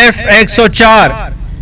F104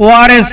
ORS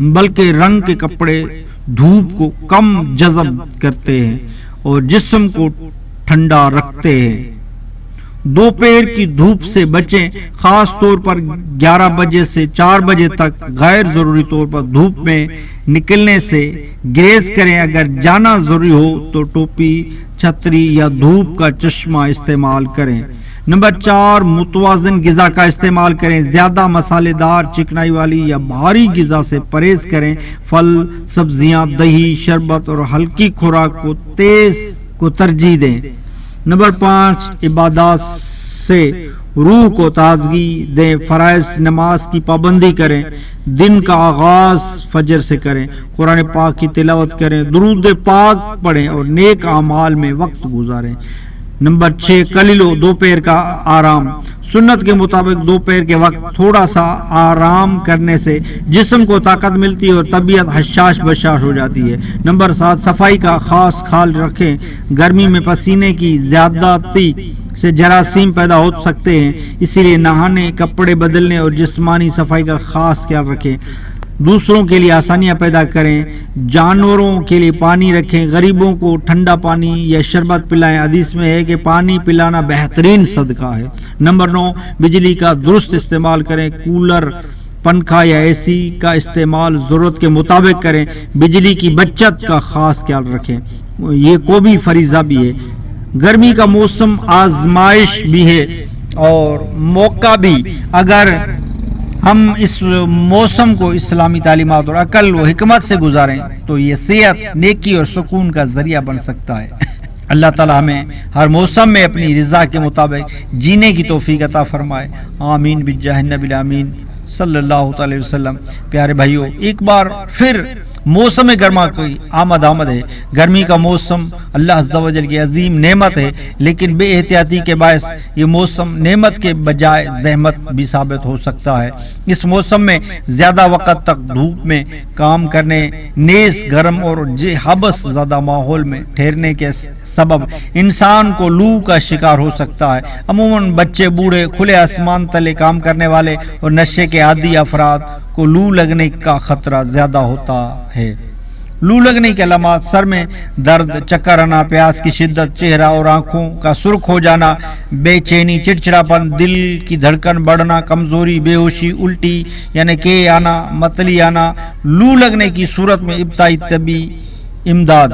بلکہ رنگ کے کپڑے دھوپ کو کم جذب کرتے ہیں اور جسم کو ٹھنڈا رکھتے ہیں۔ دوپہر کی دھوپ سے بچیں، خاص طور پر 11 بجے سے 4 بجے تک غیر ضروری طور پر دھوپ میں نکلنے سے گریز کریں۔ اگر جانا ضروری ہو تو ٹوپی، چھتری یا دھوپ کا چشمہ استعمال کریں۔ نمبر 4، متوازن غذا کا استعمال کریں۔ زیادہ مسالے دار، چکنائی والی یا بھاری غذا سے پرہیز کریں۔ پھل، سبزیاں، دہی، شربت اور ہلکی خوراک کو ترجیح دیں۔ نمبر 5، عبادات سے روح کو تازگی دیں۔ فرائض نماز کی پابندی کریں۔ دن کا آغاز فجر سے کریں۔ قرآن پاک کی تلاوت کریں، درود پاک پڑھیں اور نیک اعمال میں وقت گزاریں۔ نمبر 6، قلیل و دوپہر کا آرام۔ سنت کے مطابق دوپہر کے وقت تھوڑا سا آرام کرنے سے جسم کو طاقت ملتی ہے اور طبیعت حشاش بشاش ہو جاتی ہے۔ نمبر 7، صفائی کا خاص خیال رکھیں۔ گرمی میں پسینے کی زیادتی سے جراثیم پیدا ہو سکتے ہیں، اسی لیے نہانے، کپڑے بدلنے اور جسمانی صفائی کا خاص خیال رکھیں۔ دوسروں کے لیے آسانیاں پیدا کریں۔ جانوروں کے لیے پانی رکھیں۔ غریبوں کو ٹھنڈا پانی یا شربت پلائیں۔ حدیث میں ہے کہ پانی پلانا بہترین صدقہ ہے۔ نمبر 9، بجلی کا درست استعمال کریں۔ کولر، پنکھا یا اے سی کا استعمال ضرورت کے مطابق کریں۔ بجلی کی بچت کا خاص خیال رکھیں، یہ قومی فریضہ بھی ہے۔ گرمی کا موسم آزمائش بھی ہے اور موقع بھی۔ اگر ہم اس موسم کو اسلامی تعلیمات اور عقل و حکمت سے گزاریں تو یہ صحت، نیکی اور سکون کا ذریعہ بن سکتا ہے۔ اللہ تعالی ہمیں ہر موسم میں اپنی رضا کے مطابق جینے کی توفیق عطا فرمائے۔ آمین بجاہ النبی الامین صلی اللہ علیہ وسلم۔ پیارے بھائیو، ایک بار پھر موسم گرما کی آمد ہے۔ گرمی کا موسم اللہ عز و جل کی عظیم نعمت ہے، لیکن بے احتیاطی کے باعث یہ موسم نعمت کے بجائے زحمت بھی ثابت ہو سکتا ہے۔ اس موسم میں زیادہ وقت تک دھوپ میں کام کرنے، نیز گرم اور حبس زیادہ ماحول میں ٹھہرنے کے سبب انسان کو لو کا شکار ہو سکتا ہے۔ عموماً بچے، بوڑھے، کھلے آسمان تلے کام کرنے والے اور نشے کے عادی افراد کو لو لگنے کا خطرہ زیادہ ہوتا ہے۔ لو لگنے کی علامات: سر میں درد، چکر آنا، پیاس کی شدت، چہرہ اور آنکھوں کا سرخ ہو جانا، بے چینی، چڑچڑاپن، دل کی دھڑکن بڑھنا، کمزوری، بے ہوشی، الٹی یعنی کہ آنا، متلی آنا۔ لو لگنے کی صورت میں ابتدائی طبی امداد: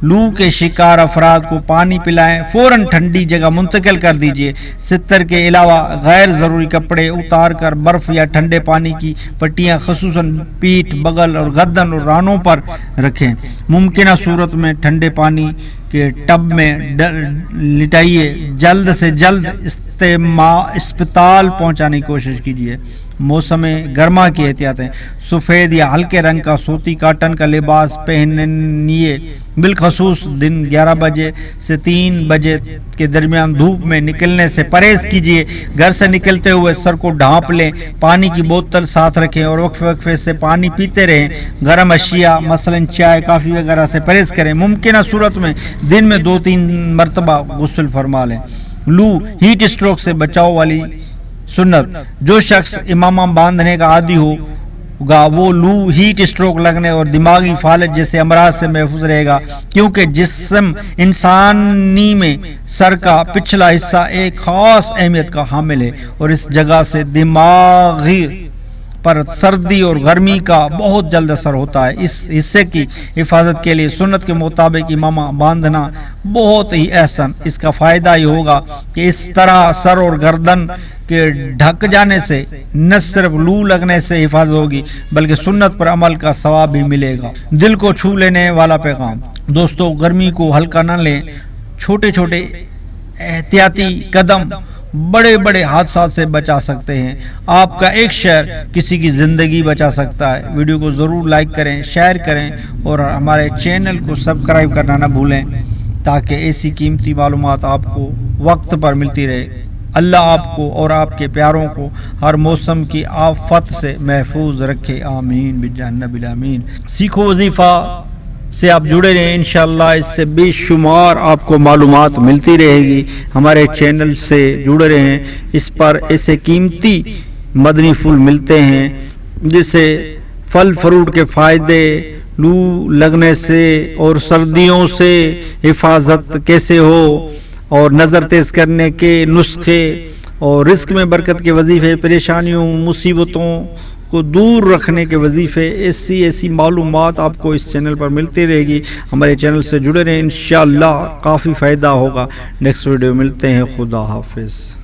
لو کے شکار افراد کو پانی پلائیں، فوراً ٹھنڈی جگہ منتقل کر دیجیے۔ ستر کے علاوہ غیر ضروری کپڑے اتار کر برف یا ٹھنڈے پانی کی پٹیاں خصوصاً پیٹھ، بغل اور گردن اور رانوں پر رکھیں۔ ممکنہ صورت میں ٹھنڈے پانی کے ٹب میں لٹائیے۔ جلد سے جلد اسپتال پہنچانے کی کوشش کیجیے۔ موسم گرما کی احتیاطیں: سفید یا ہلکے رنگ کا سوتی کاٹن کا لباس پہنیے۔ بالخصوص دن 11 بجے سے 3 بجے کے درمیان دھوپ میں نکلنے سے پرہیز کیجیے۔ گھر سے نکلتے ہوئے سر کو ڈھانپ لیں۔ پانی کی بوتل ساتھ رکھیں اور وقفے سے پانی پیتے رہیں۔ گرم اشیاء مثلاً چائے، کافی وغیرہ سے پرہیز کریں۔ ممکنہ صورت میں دن میں 2-3 مرتبہ غسل فرما لیں۔ لو ہیٹ اسٹروک سے بچاؤ والی سنت: جو شخص امامہ باندھنے کا عادی ہوگا وہ لو، ہیٹ اسٹروک لگنے اور دماغی فالج جیسے امراض سے محفوظ رہے گا، کیونکہ جسم انسانی میں سر کا پچھلا حصہ ایک خاص اہمیت کا حامل ہے اور اس جگہ سے دماغی پر سردی اور گرمی کا بہت جلد اثر ہوتا ہے۔ اس حصے کی حفاظت کے لیے سنت کے مطابق امامہ باندھنا بہت ہی احسن۔ اس کا فائدہ یہ ہوگا کہ اس طرح سر اور گردن کے ڈھک جانے سے نہ صرف لو لگنے سے حفاظت ہوگی بلکہ سنت پر عمل کا ثواب بھی ملے گا۔ دل کو چھو لینے والا پیغام: دوستو، گرمی کو ہلکا نہ لیں۔ چھوٹے چھوٹے احتیاطی قدم بڑے بڑے حادثات سے بچا سکتے ہیں۔ آپ کا ایک شیئر کسی کی زندگی بچا سکتا ہے۔ ویڈیو کو ضرور لائک کریں، شیئر کریں اور ہمارے چینل کو سبسکرائب کرنا نہ بھولیں تاکہ ایسی قیمتی معلومات آپ کو وقت پر ملتی رہے۔ اللہ آپ کو اور آپ کے پیاروں کو ہر موسم کی آفت سے محفوظ رکھے، آمین بجاہ النبی الامین۔ سیکھو وظیفہ سے آپ جڑے رہیں، انشاءاللہ اس سے بے شمار آپ کو معلومات ملتی رہے گی۔ ہمارے چینل سے جڑے رہیں، اس پر ایسے قیمتی مدنی پھول ملتے ہیں جسے پھل فروٹ کے فائدے، لو لگنے سے اور سردیوں سے حفاظت کیسے ہو، اور نظر تیز کرنے کے نسخے، اور رزق میں برکت کے وظیفے، پریشانیوں مصیبتوں کو دور رکھنے کے وظیفے، ایسی معلومات آپ کو اس چینل پر ملتی رہے گی۔ ہمارے چینل سے جڑے رہیں، انشاءاللہ کافی فائدہ ہوگا۔ نیکسٹ ویڈیو ملتے ہیں، خدا حافظ۔